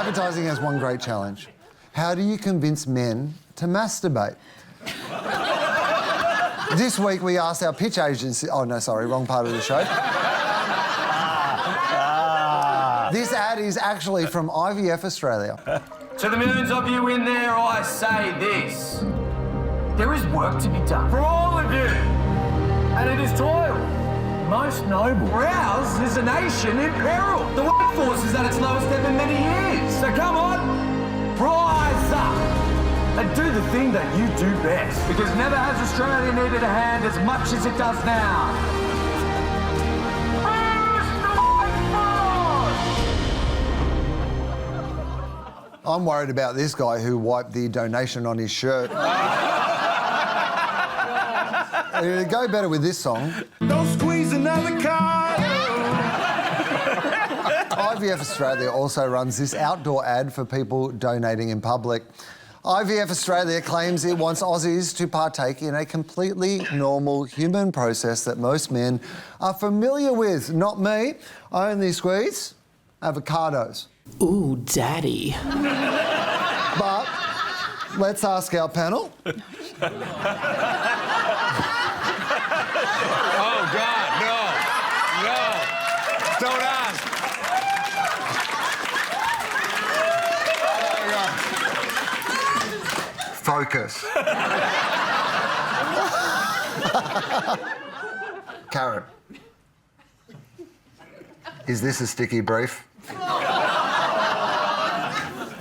Advertising has one great challenge. How do you convince men to masturbate? This week we asked our pitch agency... Oh, no, sorry, wrong part of the show. This ad is actually from IVF Australia. To the millions of you in there, I say this. There is work to be done for all of you. And it is toil. Most noble. For ours is a nation in peril. The workforce is at its lowest ebb in many years. So come on, rise up and do the thing that you do best. Because never has Australia needed a hand as much as it does now. I'm worried about this guy who wiped the donation on his shirt. It'd go better with this song. Don't squeeze another card. IVF Australia also runs this outdoor ad for people donating in public. IVF Australia claims it wants Aussies to partake in a completely normal human process that most men are familiar with. Not me. I only squeeze avocados. Ooh, daddy. But let's ask our panel. Oh, God, no. No. Don't ask. Focus. Karen, is this a sticky brief?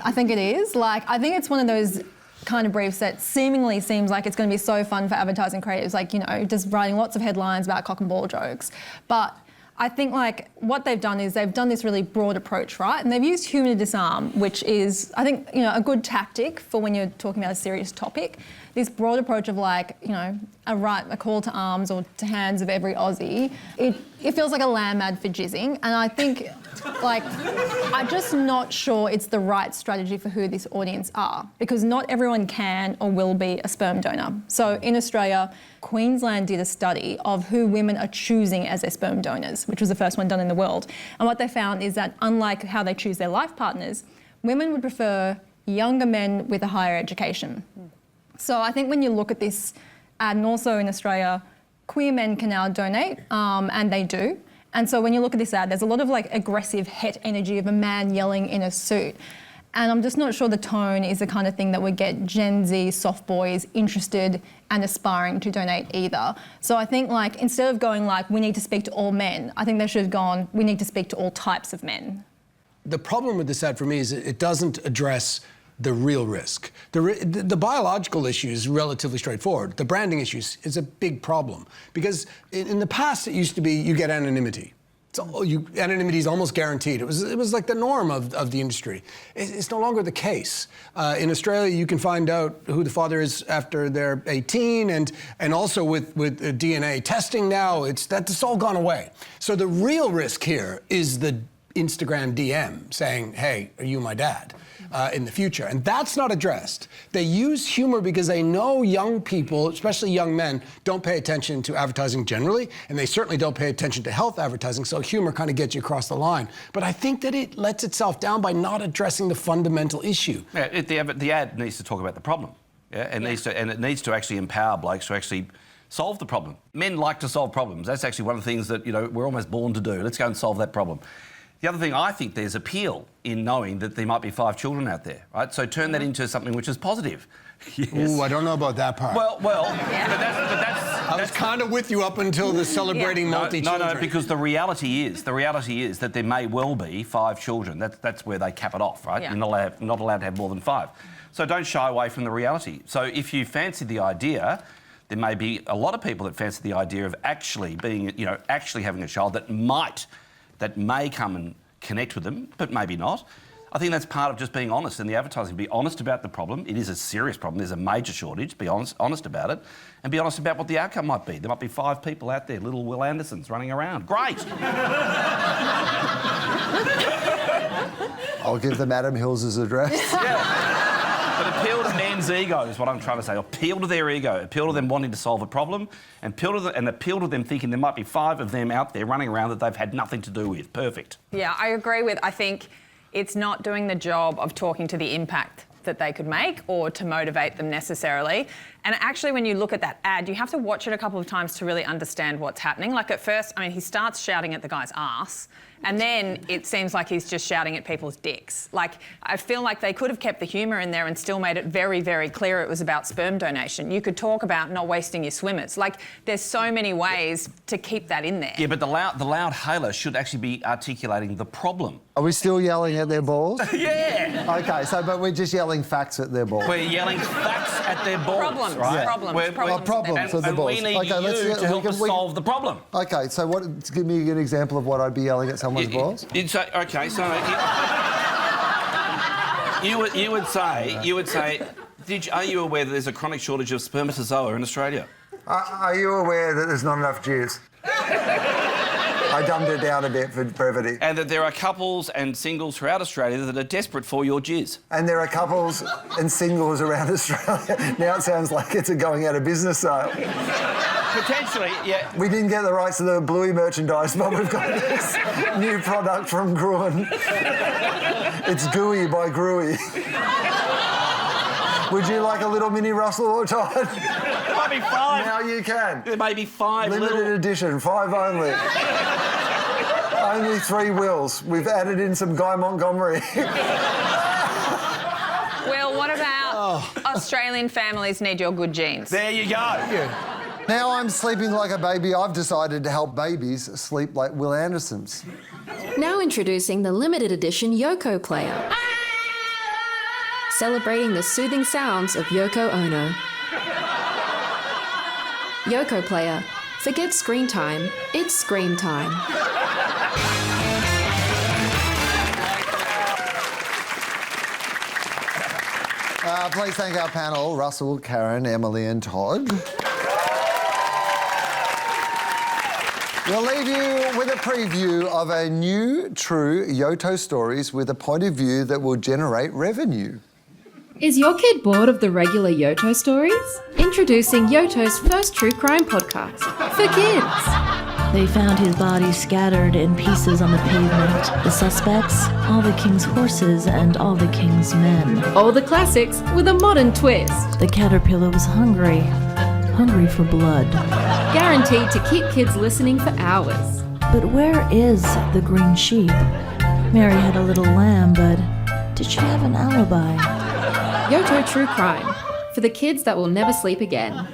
I think it is. I think it's one of those kind of briefs that seemingly seems like it's going to be so fun for advertising creatives, just writing lots of headlines about cock and ball jokes. But I think what they've done is they've done this really broad approach, right? And they've used humour to disarm, which is, I think, a good tactic for when you're talking about a serious topic. This broad approach of a call to arms or to hands of every Aussie, it feels like a lamb ad for jizzing. And I think, I'm just not sure it's the right strategy for who this audience are, because not everyone can or will be a sperm donor. So in Australia, Queensland did a study of who women are choosing as their sperm donors, which was the first one done in the world. And what they found is that, unlike how they choose their life partners, women would prefer younger men with a higher education. So I think when you look at this ad, and also in Australia, queer men can now donate, and they do. And so when you look at this ad, there's a lot of aggressive het energy of a man yelling in a suit. And I'm just not sure the tone is the kind of thing that would get Gen Z soft boys interested and aspiring to donate either. So I think instead of going we need to speak to all men, I think they should have gone, we need to speak to all types of men. The problem with this ad for me is it doesn't address the real risk. The biological issue is relatively straightforward. The branding issue is a big problem because in the past it used to be you get anonymity. Anonymity is almost guaranteed. It was like the norm of the industry. It's no longer the case. In Australia, you can find out who the father is after they're 18, and also with DNA testing now, that's all gone away. So the real risk here is the Instagram DM saying, "Hey, are you my dad?" In the future. And that's not addressed. They use humor because they know young people, especially young men, don't pay attention to advertising generally, and they certainly don't pay attention to health advertising, so humor kind of gets you across the line. But I think that it lets itself down by not addressing the fundamental issue. Yeah, the ad needs to talk about the problem. Yeah, and it needs to actually empower blokes to actually solve the problem. Men like to solve problems. That's actually one of the things that, we're almost born to do. Let's go and solve that problem. The other thing, I think there's appeal in knowing that there might be 5 children out there, right? So turn that into something which is positive. Yes. Ooh, I don't know about that part. Well, yeah. I was kind of with you up until the celebrating multi-children. No, because the reality is that there may well be 5 children. That's where they cap it off, right? Yeah. You're not allowed to have more than 5. So don't shy away from the reality. So if you fancy the idea, there may be a lot of people that fancy the idea of actually being, actually having a child that may come and connect with them, but maybe not. I think that's part of just being honest in the advertising. Be honest about the problem. It is a serious problem. There's a major shortage. Be honest about it. And be honest about what the outcome might be. There might be 5 people out there, little Wil Andersons running around. Great! I'll give them Adam Hills' address. Yeah. But appeal to men's ego is what I'm trying to say. Appeal to their ego. Appeal to them wanting to solve a problem, and appeal to them thinking there might be 5 of them out there running around that they've had nothing to do with. Perfect. Yeah, I agree with. I think it's not doing the job of talking to the impact that they could make or to motivate them necessarily. And actually, when you look at that ad, you have to watch it a couple of times to really understand what's happening. Like at first, I mean, he starts shouting at the guy's ass, and then it seems like he's just shouting at people's dicks. Like, I feel like they could have kept the humour in there and still made it very, very clear it was about sperm donation. You could talk about not wasting your swimmers. Like, there's so many ways to keep that in there. Yeah, but the loud hailer should actually be articulating the problem. Are we still yelling at their balls? Yeah! Okay, but we're just yelling facts at their balls. We're yelling facts at their balls, Problems, right? problems. Problems at the And balls. we need you to help us solve the problem. Okay, so give me an example of what I'd be yelling at someone's balls. You would say, are you aware that there's a chronic shortage of spermatozoa in Australia? Are you aware that there's not enough Jews? I dumbed it down a bit for brevity. And that there are couples and singles throughout Australia that are desperate for your jizz. And there are couples and singles around Australia. Now it sounds like it's a going out of business sale. Potentially, yeah. We didn't get the rights to the Bluey merchandise, but we've got this new product from Gruen. It's Gooey by Gruen. Would you like a little mini Russell or Todd? There might be 5. Now you can. There may be 5 Limited edition, 5 only. Only 3 Wils. We've added in some Guy Montgomery. Well, what about Australian families need your good genes? There you go. Yeah. Now I'm sleeping like a baby. I've decided to help babies sleep like Wil Anderson's. Now introducing the limited edition Yoko player. Celebrating the soothing sounds of Yoko Ono. Yoko player. Forget screen time. It's scream time. Please thank our panel, Russell, Karen, Emily and Todd. We'll leave you with a preview of a new, true Yoto stories with a point of view that will generate revenue. Is your kid bored of the regular Yoto stories? Introducing Yoto's first true crime podcast for kids. They found his body scattered in pieces on the pavement. The suspects, all the king's horses and all the king's men. All the classics with a modern twist. The caterpillar was hungry for blood. Guaranteed to keep kids listening for hours. But where is the green sheep? Mary had a little lamb, but did she have an alibi? Yoto True Crime, for the kids that will never sleep again.